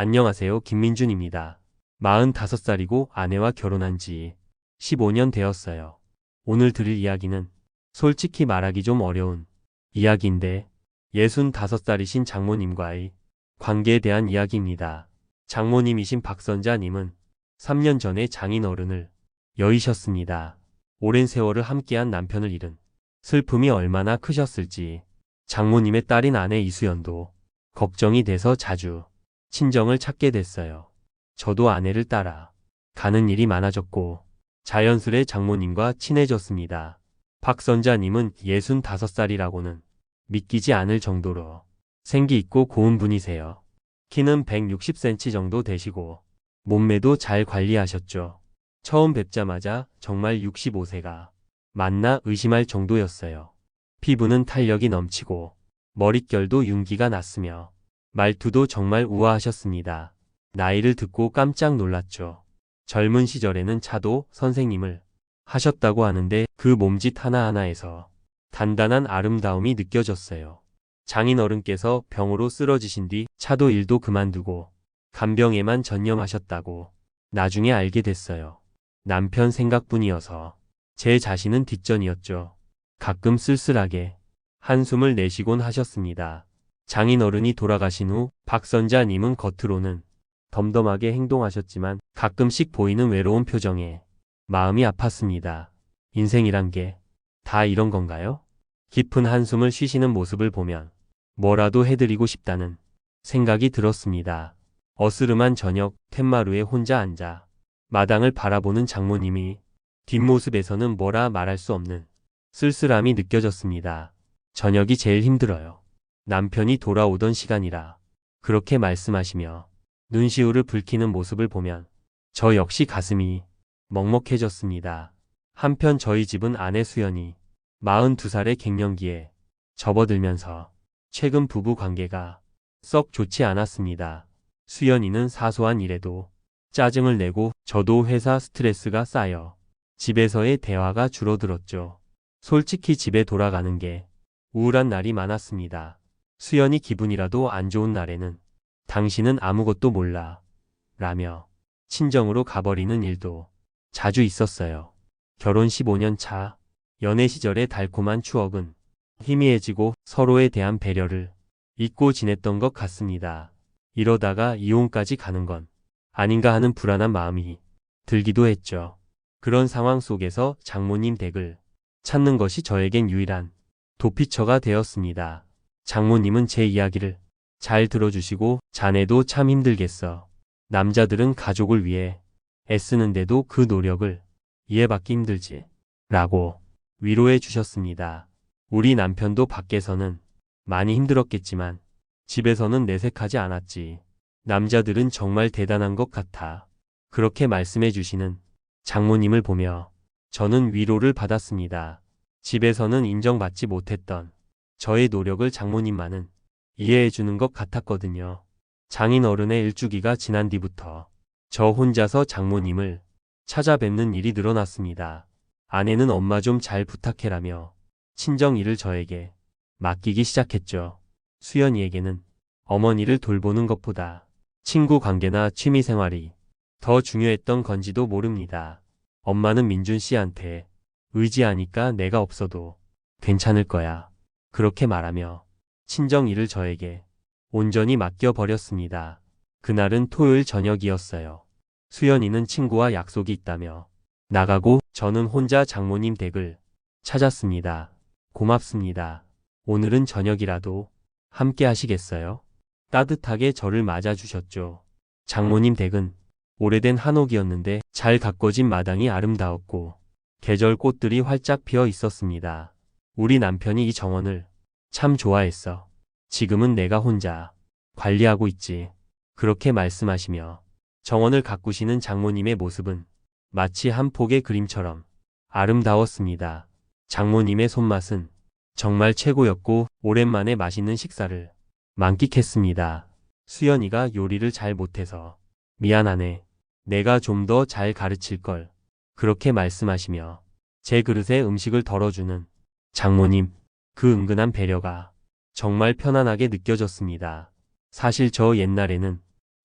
안녕하세요. 김민준입니다. 45살이고 아내와 결혼한 지 15년 되었어요. 오늘 들을 이야기는 솔직히 말하기 좀 어려운 이야기인데 65살이신 장모님과의 관계에 대한 이야기입니다. 장모님이신 박선자님은 3년 전에 장인어른을 여의셨습니다. 오랜 세월을 함께한 남편을 잃은 슬픔이 얼마나 크셨을지 장모님의 딸인 아내 이수연도 걱정이 돼서 자주 친정을 찾게 됐어요. 저도 아내를 따라 가는 일이 많아졌고 자연스레 장모님과 친해졌습니다. 박선자님은 65살이라고는 믿기지 않을 정도로 생기 있고 고운 분이세요. 키는 160cm 정도 되시고 몸매도 잘 관리하셨죠. 처음 뵙자마자 정말 65세가 맞나 의심할 정도였어요. 피부는 탄력이 넘치고 머릿결도 윤기가 났으며 말투도 정말 우아하셨습니다. 나이를 듣고 깜짝 놀랐죠. 젊은 시절에는 차도 선생님을 하셨다고 하는데 그 몸짓 하나하나에서 단단한 아름다움이 느껴졌어요. 장인어른께서 병으로 쓰러지신 뒤 차도 일도 그만두고 간병에만 전념하셨다고 나중에 알게 됐어요. 남편 생각뿐이어서 제 자신은 뒷전이었죠. 가끔 쓸쓸하게 한숨을 내쉬곤 하셨습니다. 장인어른이 돌아가신 후 박선자님은 겉으로는 덤덤하게 행동하셨지만 가끔씩 보이는 외로운 표정에 마음이 아팠습니다. 인생이란 게 다 이런 건가요? 깊은 한숨을 쉬시는 모습을 보면 뭐라도 해드리고 싶다는 생각이 들었습니다. 어스름한 저녁 툇마루에 혼자 앉아 마당을 바라보는 장모님이 뒷모습에서는 뭐라 말할 수 없는 쓸쓸함이 느껴졌습니다. 저녁이 제일 힘들어요. 남편이 돌아오던 시간이라 그렇게 말씀하시며 눈시울을 붉히는 모습을 보면 저 역시 가슴이 먹먹해졌습니다. 한편 저희 집은 아내 수연이 42살의 갱년기에 접어들면서 최근 부부 관계가 썩 좋지 않았습니다. 수연이는 사소한 일에도 짜증을 내고 저도 회사 스트레스가 쌓여 집에서의 대화가 줄어들었죠. 솔직히 집에 돌아가는 게 우울한 날이 많았습니다. 수연이 기분이라도 안 좋은 날에는 당신은 아무것도 몰라 라며 친정으로 가버리는 일도 자주 있었어요. 결혼 15년 차 연애 시절의 달콤한 추억은 희미해지고 서로에 대한 배려를 잊고 지냈던 것 같습니다. 이러다가 이혼까지 가는 건 아닌가 하는 불안한 마음이 들기도 했죠. 그런 상황 속에서 장모님 댁을 찾는 것이 저에겐 유일한 도피처가 되었습니다. 장모님은 제 이야기를 잘 들어주시고 자네도 참 힘들겠어. 남자들은 가족을 위해 애쓰는데도 그 노력을 이해받기 힘들지. 라고 위로해 주셨습니다. 우리 남편도 밖에서는 많이 힘들었겠지만 집에서는 내색하지 않았지. 남자들은 정말 대단한 것 같아. 그렇게 말씀해 주시는 장모님을 보며 저는 위로를 받았습니다. 집에서는 인정받지 못했던 저의 노력을 장모님만은 이해해 주는 것 같았거든요. 장인어른의 일주기가 지난 뒤부터 저 혼자서 장모님을 찾아뵙는 일이 늘어났습니다. 아내는 엄마 좀 잘 부탁해라며 친정 일을 저에게 맡기기 시작했죠. 수연이에게는 어머니를 돌보는 것보다 친구 관계나 취미 생활이 더 중요했던 건지도 모릅니다. 엄마는 민준 씨한테 의지하니까 내가 없어도 괜찮을 거야. 그렇게 말하며 친정 일을 저에게 온전히 맡겨버렸습니다. 그날은 토요일 저녁이었어요. 수연이는 친구와 약속이 있다며 나가고 저는 혼자 장모님 댁을 찾았습니다. 고맙습니다. 오늘은 저녁이라도 함께 하시겠어요? 따뜻하게 저를 맞아주셨죠. 장모님 댁은 오래된 한옥이었는데 잘 가꿔진 마당이 아름다웠고 계절 꽃들이 활짝 피어 있었습니다. 우리 남편이 이 정원을 참 좋아했어. 지금은 내가 혼자 관리하고 있지. 그렇게 말씀하시며 정원을 가꾸시는 장모님의 모습은 마치 한 폭의 그림처럼 아름다웠습니다. 장모님의 손맛은 정말 최고였고 오랜만에 맛있는 식사를 만끽했습니다. 수연이가 요리를 잘 못해서 미안하네. 내가 좀 더 잘 가르칠 걸. 그렇게 말씀하시며 제 그릇에 음식을 덜어주는 장모님, 그 은근한 배려가 정말 편안하게 느껴졌습니다. 사실 저 옛날에는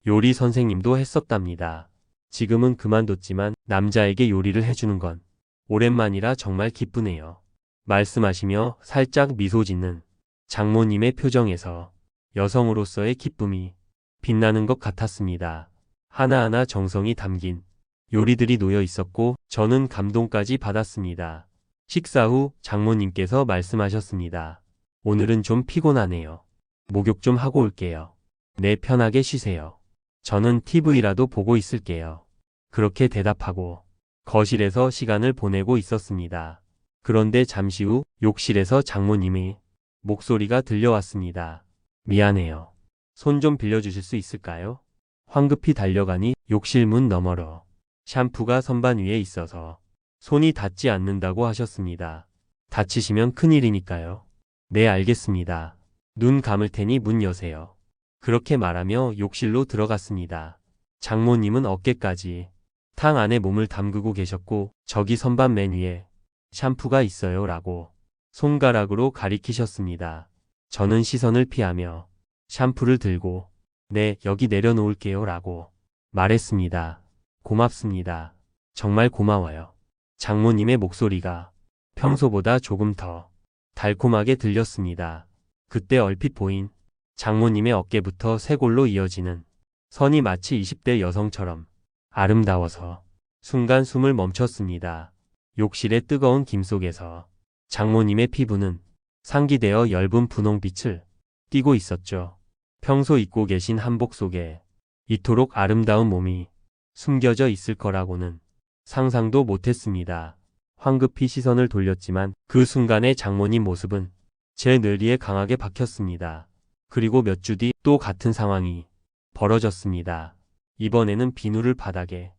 요리 선생님도 했었답니다. 지금은 그만뒀지만 남자에게 요리를 해주는 건 오랜만이라 정말 기쁘네요. 말씀하시며 살짝 미소 짓는 장모님의 표정에서 여성으로서의 기쁨이 빛나는 것 같았습니다. 하나하나 정성이 담긴 요리들이 놓여 있었고 저는 감동까지 받았습니다. 식사 후 장모님께서 말씀하셨습니다. 오늘은 좀 피곤하네요. 목욕 좀 하고 올게요. 네, 편하게 쉬세요. 저는 TV라도 보고 있을게요. 그렇게 대답하고 거실에서 시간을 보내고 있었습니다. 그런데 잠시 후 욕실에서 장모님의 목소리가 들려왔습니다. 미안해요. 손 좀 빌려주실 수 있을까요? 황급히 달려가니 욕실 문 너머로 샴푸가 선반 위에 있어서 손이 닿지 않는다고 하셨습니다. 다치시면 큰일이니까요. 네, 알겠습니다. 눈 감을 테니 문 여세요. 그렇게 말하며 욕실로 들어갔습니다. 장모님은 어깨까지 탕 안에 몸을 담그고 계셨고 저기 선반 맨 위에 샴푸가 있어요 라고 손가락으로 가리키셨습니다. 저는 시선을 피하며 샴푸를 들고 네, 여기 내려놓을게요 라고 말했습니다. 고맙습니다. 정말 고마워요. 장모님의 목소리가 평소보다 조금 더 달콤하게 들렸습니다. 그때 얼핏 보인 장모님의 어깨부터 쇄골로 이어지는 선이 마치 20대 여성처럼 아름다워서 순간 숨을 멈췄습니다. 욕실의 뜨거운 김 속에서 장모님의 피부는 상기되어 엷은 분홍빛을 띠고 있었죠. 평소 입고 계신 한복 속에 이토록 아름다운 몸이 숨겨져 있을 거라고는 상상도 못했습니다. 황급히 시선을 돌렸지만 그 순간의 장모님 모습은 제 뇌리에 강하게 박혔습니다. 그리고 몇 주 뒤 또 같은 상황이 벌어졌습니다. 이번에는 비누를 바닥에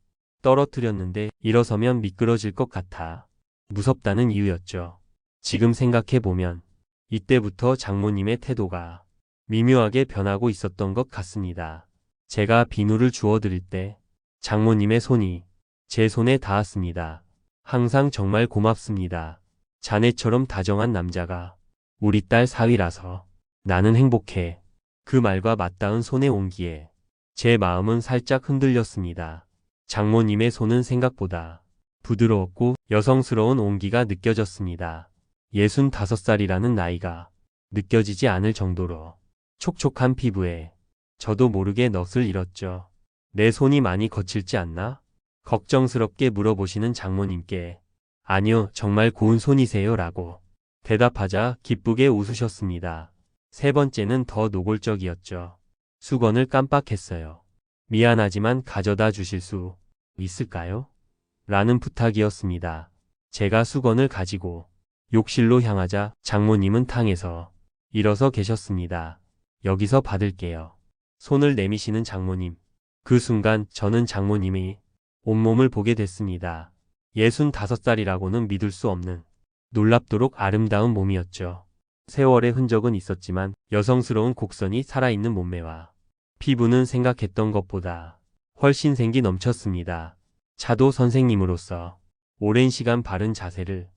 떨어뜨렸는데 일어서면 미끄러질 것 같아 무섭다는 이유였죠. 지금 생각해보면 이때부터 장모님의 태도가 미묘하게 변하고 있었던 것 같습니다. 제가 비누를 주워드릴 때 장모님의 손이 제 손에 닿았습니다. 항상 정말 고맙습니다. 자네처럼 다정한 남자가 우리 딸 사위라서 나는 행복해. 그 말과 맞닿은 손의 온기에 제 마음은 살짝 흔들렸습니다. 장모님의 손은 생각보다 부드러웠고 여성스러운 온기가 느껴졌습니다. 65살이라는 나이가 느껴지지 않을 정도로 촉촉한 피부에 저도 모르게 넋을 잃었죠. 내 손이 많이 거칠지 않나? 걱정스럽게 물어보시는 장모님께 아니요, 정말 고운 손이세요 라고 대답하자 기쁘게 웃으셨습니다. 세 번째는 더 노골적이었죠. 수건을 깜빡했어요. 미안하지만 가져다 주실 수 있을까요? 라는 부탁이었습니다. 제가 수건을 가지고 욕실로 향하자 장모님은 탕에서 일어서 계셨습니다. 여기서 받을게요. 손을 내미시는 장모님. 그 순간 저는 장모님이 온몸을 보게 됐습니다. 65살이라고는 믿을 수 없는 놀랍도록 아름다운 몸이었죠. 세월의 흔적은 있었지만 여성스러운 곡선이 살아있는 몸매와 피부는 생각했던 것보다 훨씬 생기 넘쳤습니다. 차도 선생님으로서 오랜 시간 바른 자세를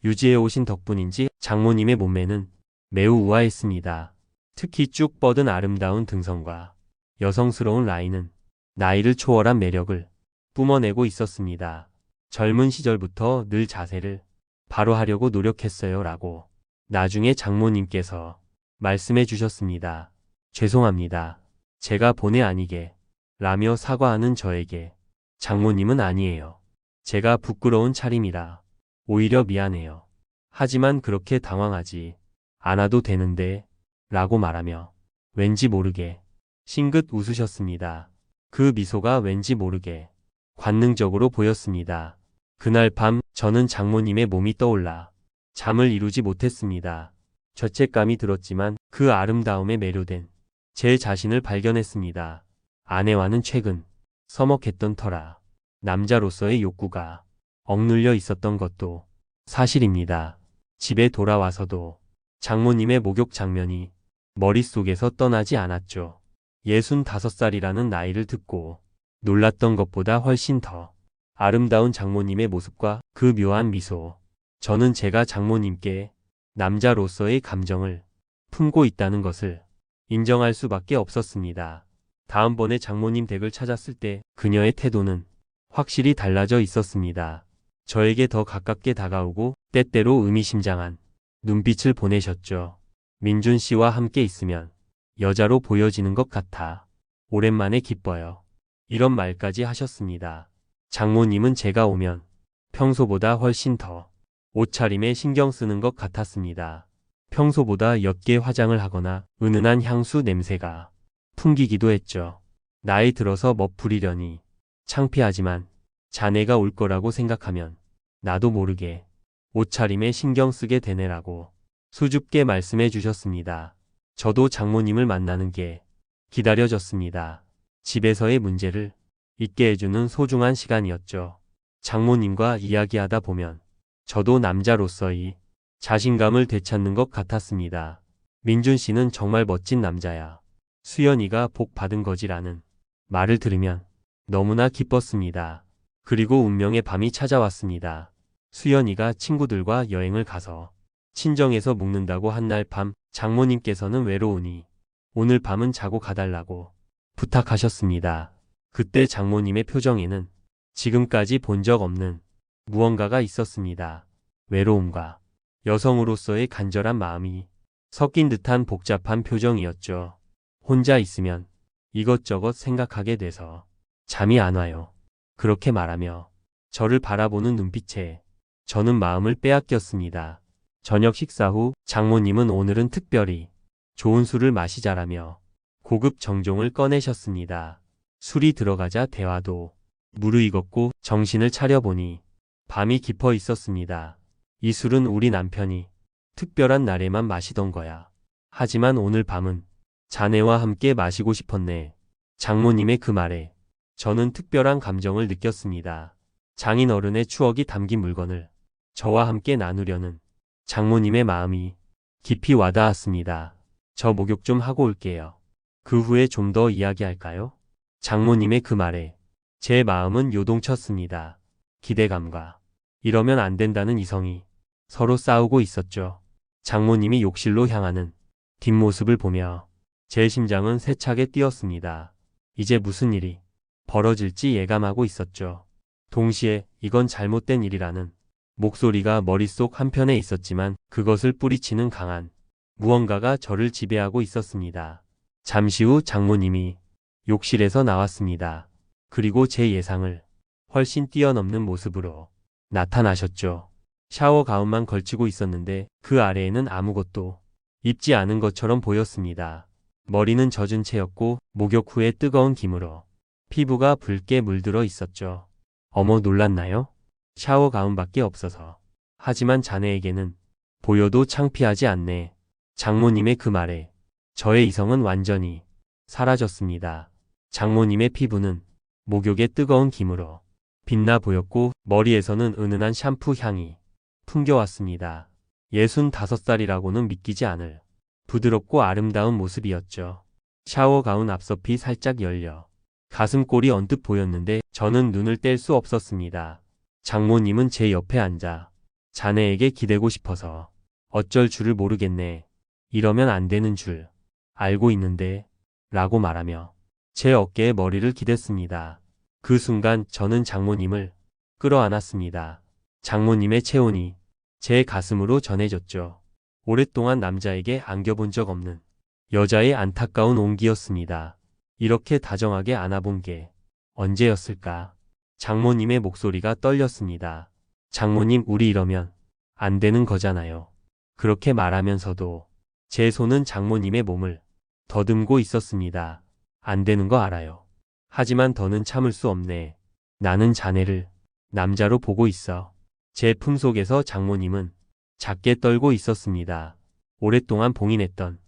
유지해 오신 덕분인지 장모님의 몸매는 매우 우아했습니다. 특히 쭉 뻗은 아름다운 등선과 여성스러운 라인은 나이를 초월한 매력을 뿜어내고 있었습니다. 젊은 시절부터 늘 자세를 바로 하려고 노력했어요 라고 나중에 장모님께서 말씀해 주셨습니다. 죄송합니다. 제가 본의 아니게 라며 사과하는 저에게 장모님은 아니에요. 제가 부끄러운 차림이라 오히려 미안해요. 하지만 그렇게 당황하지 않아도 되는데 라고 말하며 왠지 모르게 싱긋 웃으셨습니다. 그 미소가 왠지 모르게 관능적으로 보였습니다. 그날 밤 저는 장모님의 몸이 떠올라 잠을 이루지 못했습니다. 죄책감이 들었지만 그 아름다움에 매료된 제 자신을 발견했습니다. 아내와는 최근 서먹했던 터라 남자로서의 욕구가 억눌려 있었던 것도 사실입니다. 집에 돌아와서도 장모님의 목욕 장면이 머릿속에서 떠나지 않았죠. 65살이라는 나이를 듣고 놀랐던 것보다 훨씬 더 아름다운 장모님의 모습과 그 묘한 미소. 저는 제가 장모님께 남자로서의 감정을 품고 있다는 것을 인정할 수밖에 없었습니다. 다음번에 장모님 댁을 찾았을 때 그녀의 태도는 확실히 달라져 있었습니다. 저에게 더 가깝게 다가오고 때때로 의미심장한 눈빛을 보내셨죠. 민준 씨와 함께 있으면 여자로 보여지는 것 같아 오랜만에 기뻐요. 이런 말까지 하셨습니다. 장모님은 제가 오면 평소보다 훨씬 더 옷차림에 신경 쓰는 것 같았습니다. 평소보다 옅게 화장을 하거나 은은한 향수 냄새가 풍기기도 했죠. 나이 들어서 멋부리려니 창피하지만 자네가 올 거라고 생각하면 나도 모르게 옷차림에 신경 쓰게 되네라고 수줍게 말씀해 주셨습니다. 저도 장모님을 만나는 게 기다려졌습니다. 집에서의 문제를 잊게 해주는 소중한 시간이었죠. 장모님과 이야기하다 보면 저도 남자로서의 자신감을 되찾는 것 같았습니다. 민준 씨는 정말 멋진 남자야. 수연이가 복 받은 거지라는 말을 들으면 너무나 기뻤습니다. 그리고 운명의 밤이 찾아왔습니다. 수연이가 친구들과 여행을 가서 친정에서 묵는다고 한 날 밤 장모님께서는 외로우니 오늘 밤은 자고 가달라고 부탁하셨습니다. 그때 장모님의 표정에는 지금까지 본 적 없는 무언가가 있었습니다. 외로움과 여성으로서의 간절한 마음이 섞인 듯한 복잡한 표정이었죠. 혼자 있으면 이것저것 생각하게 돼서 잠이 안 와요. 그렇게 말하며 저를 바라보는 눈빛에 저는 마음을 빼앗겼습니다. 저녁 식사 후 장모님은 오늘은 특별히 좋은 술을 마시자라며 고급 정종을 꺼내셨습니다. 술이 들어가자 대화도 무르익었고 정신을 차려보니 밤이 깊어 있었습니다. 이 술은 우리 남편이 특별한 날에만 마시던 거야. 하지만 오늘 밤은 자네와 함께 마시고 싶었네. 장모님의 그 말에 저는 특별한 감정을 느꼈습니다. 장인 어른의 추억이 담긴 물건을 저와 함께 나누려는 장모님의 마음이 깊이 와닿았습니다. 저 목욕 좀 하고 올게요. 그 후에 좀 더 이야기할까요? 장모님의 그 말에 제 마음은 요동쳤습니다. 기대감과 이러면 안 된다는 이성이 서로 싸우고 있었죠. 장모님이 욕실로 향하는 뒷모습을 보며 제 심장은 세차게 뛰었습니다. 이제 무슨 일이 벌어질지 예감하고 있었죠. 동시에 이건 잘못된 일이라는 목소리가 머릿속 한편에 있었지만 그것을 뿌리치는 강한 무언가가 저를 지배하고 있었습니다. 잠시 후 장모님이 욕실에서 나왔습니다. 그리고 제 예상을 훨씬 뛰어넘는 모습으로 나타나셨죠. 샤워 가운만 걸치고 있었는데 그 아래에는 아무것도 입지 않은 것처럼 보였습니다. 머리는 젖은 채였고 목욕 후에 뜨거운 김으로 피부가 붉게 물들어 있었죠. 어머 놀랐나요? 샤워 가운밖에 없어서. 하지만 자네에게는 보여도 창피하지 않네. 장모님의 그 말에 저의 이성은 완전히 사라졌습니다. 장모님의 피부는 목욕의 뜨거운 김으로 빛나 보였고 머리에서는 은은한 샴푸 향이 풍겨왔습니다. 65살이라고는 믿기지 않을 부드럽고 아름다운 모습이었죠. 샤워 가운 앞섭이 살짝 열려 가슴골이 언뜻 보였는데 저는 눈을 뗄 수 없었습니다. 장모님은 제 옆에 앉아 자네에게 기대고 싶어서 어쩔 줄을 모르겠네. 이러면 안 되는 줄 알고 있는데 라고 말하며 제 어깨에 머리를 기댔습니다. 그 순간 저는 장모님을 끌어안았습니다. 장모님의 체온이 제 가슴으로 전해졌죠. 오랫동안 남자에게 안겨본 적 없는 여자의 안타까운 온기였습니다. 이렇게 다정하게 안아본 게 언제였을까? 장모님의 목소리가 떨렸습니다. 장모님, 우리 이러면 안 되는 거잖아요. 그렇게 말하면서도 제 손은 장모님의 몸을 더듬고 있었습니다. 안 되는 거 알아요. 하지만 더는 참을 수 없네. 나는 자네를 남자로 보고 있어. 제 품속에서 장모님은 작게 떨고 있었습니다. 오랫동안 봉인했던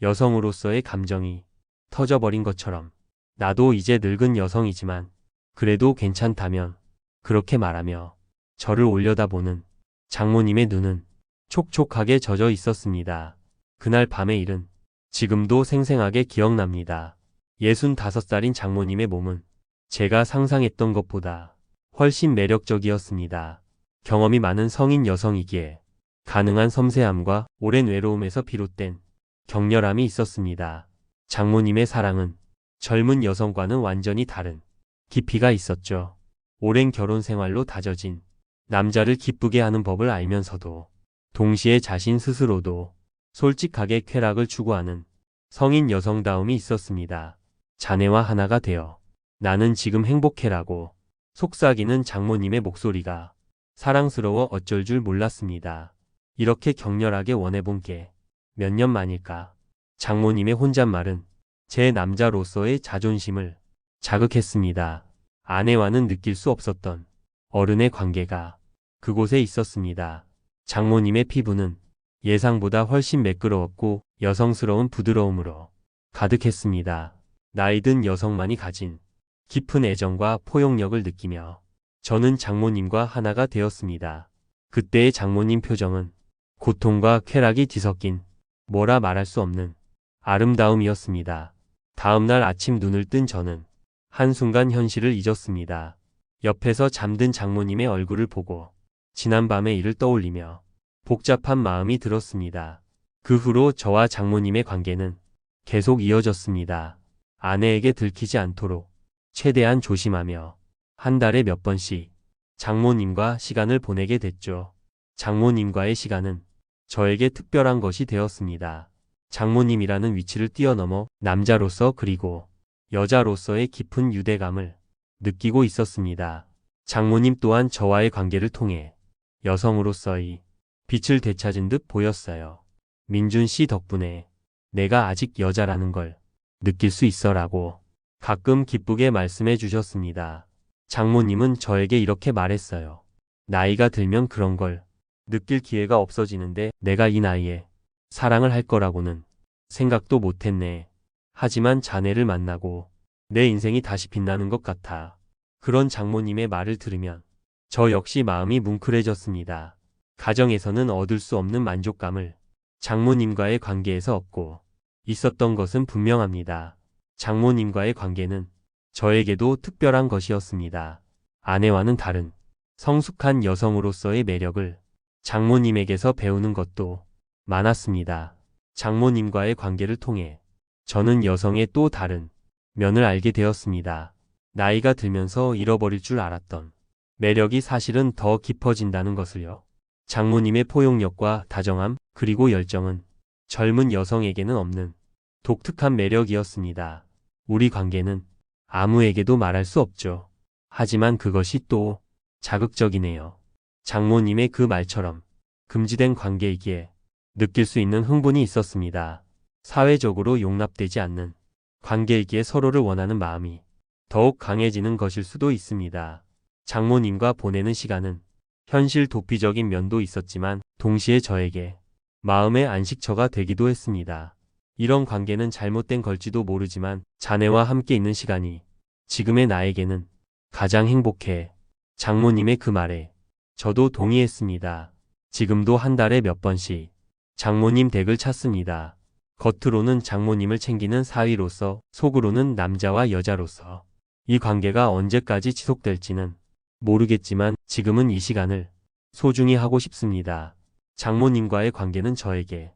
여성으로서의 감정이 터져버린 것처럼 나도 이제 늙은 여성이지만 그래도 괜찮다면 그렇게 말하며 저를 올려다보는 장모님의 눈은 촉촉하게 젖어 있었습니다. 그날 밤의 일은 지금도 생생하게 기억납니다. 65살인 장모님의 몸은 제가 상상했던 것보다 훨씬 매력적이었습니다. 경험이 많은 성인 여성이기에 가능한 섬세함과 오랜 외로움에서 비롯된 격렬함이 있었습니다. 장모님의 사랑은 젊은 여성과는 완전히 다른 깊이가 있었죠. 오랜 결혼 생활로 다져진 남자를 기쁘게 하는 법을 알면서도 동시에 자신 스스로도 솔직하게 쾌락을 추구하는 성인 여성다움이 있었습니다. 자네와 하나가 되어 나는 지금 행복해라고 속삭이는 장모님의 목소리가 사랑스러워 어쩔 줄 몰랐습니다. 이렇게 격렬하게 원해본 게 몇 년 만일까. 장모님의 혼잣말은 제 남자로서의 자존심을 자극했습니다. 아내와는 느낄 수 없었던 어른의 관계가 그곳에 있었습니다. 장모님의 피부는 예상보다 훨씬 매끄러웠고 여성스러운 부드러움으로 가득했습니다. 나이든 여성만이 가진 깊은 애정과 포용력을 느끼며 저는 장모님과 하나가 되었습니다. 그때의 장모님 표정은 고통과 쾌락이 뒤섞인 뭐라 말할 수 없는 아름다움이었습니다. 다음날 아침 눈을 뜬 저는 한순간 현실을 잊었습니다. 옆에서 잠든 장모님의 얼굴을 보고 지난밤의 일을 떠올리며 복잡한 마음이 들었습니다. 그 후로 저와 장모님의 관계는 계속 이어졌습니다. 아내에게 들키지 않도록 최대한 조심하며 한 달에 몇 번씩 장모님과 시간을 보내게 됐죠. 장모님과의 시간은 저에게 특별한 것이 되었습니다. 장모님이라는 위치를 뛰어넘어 남자로서 그리고 여자로서의 깊은 유대감을 느끼고 있었습니다. 장모님 또한 저와의 관계를 통해 여성으로서의 빛을 되찾은 듯 보였어요. 민준 씨 덕분에 내가 아직 여자라는 걸 느낄 수 있어라고 가끔 기쁘게 말씀해 주셨습니다. 장모님은 저에게 이렇게 말했어요. 나이가 들면 그런 걸 느낄 기회가 없어지는데 내가 이 나이에 사랑을 할 거라고는 생각도 못했네. 하지만 자네를 만나고 내 인생이 다시 빛나는 것 같아. 그런 장모님의 말을 들으면 저 역시 마음이 뭉클해졌습니다. 가정에서는 얻을 수 없는 만족감을 장모님과의 관계에서 얻고 있었던 것은 분명합니다. 장모님과의 관계는 저에게도 특별한 것이었습니다. 아내와는 다른 성숙한 여성으로서의 매력을 장모님에게서 배우는 것도 많았습니다. 장모님과의 관계를 통해 저는 여성의 또 다른 면을 알게 되었습니다. 나이가 들면서 잃어버릴 줄 알았던 매력이 사실은 더 깊어진다는 것을요. 장모님의 포용력과 다정함 그리고 열정은 젊은 여성에게는 없는 독특한 매력이었습니다. 우리 관계는 아무에게도 말할 수 없죠. 하지만 그것이 또 자극적이네요. 장모님의 그 말처럼 금지된 관계이기에 느낄 수 있는 흥분이 있었습니다. 사회적으로 용납되지 않는 관계이기에 서로를 원하는 마음이 더욱 강해지는 것일 수도 있습니다. 장모님과 보내는 시간은 현실 도피적인 면도 있었지만 동시에 저에게 마음의 안식처가 되기도 했습니다. 이런 관계는 잘못된 걸지도 모르지만 자네와 함께 있는 시간이 지금의 나에게는 가장 행복해. 장모님의 그 말에 저도 동의했습니다. 지금도 한 달에 몇 번씩 장모님 댁을 찾습니다. 겉으로는 장모님을 챙기는 사위로서 속으로는 남자와 여자로서 이 관계가 언제까지 지속될지는 모르겠지만 지금은 이 시간을 소중히 하고 싶습니다. 장모님과의 관계는 저에게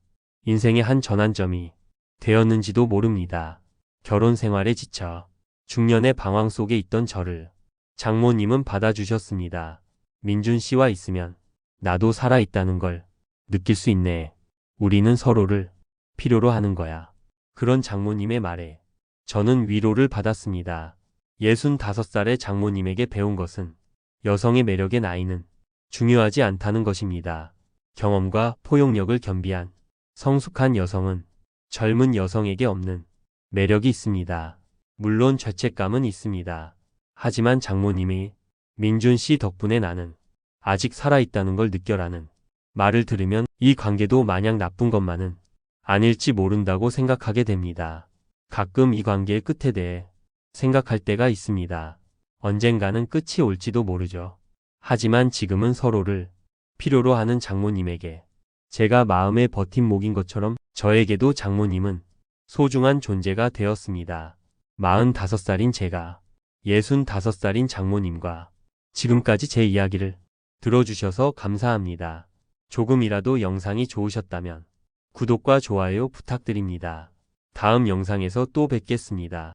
인생의 한 전환점이 되었는지도 모릅니다. 결혼 생활에 지쳐 중년의 방황 속에 있던 저를 장모님은 받아주셨습니다. 민준 씨와 있으면 나도 살아있다는 걸 느낄 수 있네. 우리는 서로를 필요로 하는 거야. 그런 장모님의 말에 저는 위로를 받았습니다. 65살의 장모님에게 배운 것은 여성의 매력의 나이는 중요하지 않다는 것입니다. 경험과 포용력을 겸비한 성숙한 여성은 젊은 여성에게 없는 매력이 있습니다. 물론 죄책감은 있습니다. 하지만 장모님이 민준 씨 덕분에 나는 아직 살아있다는 걸 느껴라는 말을 들으면 이 관계도 마냥 나쁜 것만은 아닐지 모른다고 생각하게 됩니다. 가끔 이 관계의 끝에 대해 생각할 때가 있습니다. 언젠가는 끝이 올지도 모르죠. 하지만 지금은 서로를 필요로 하는 장모님에게 제가 마음의 버팀목인 것처럼 저에게도 장모님은 소중한 존재가 되었습니다. 45살인 제가 65살인 장모님과 지금까지 제 이야기를 들어주셔서 감사합니다. 조금이라도 영상이 좋으셨다면 구독과 좋아요 부탁드립니다. 다음 영상에서 또 뵙겠습니다.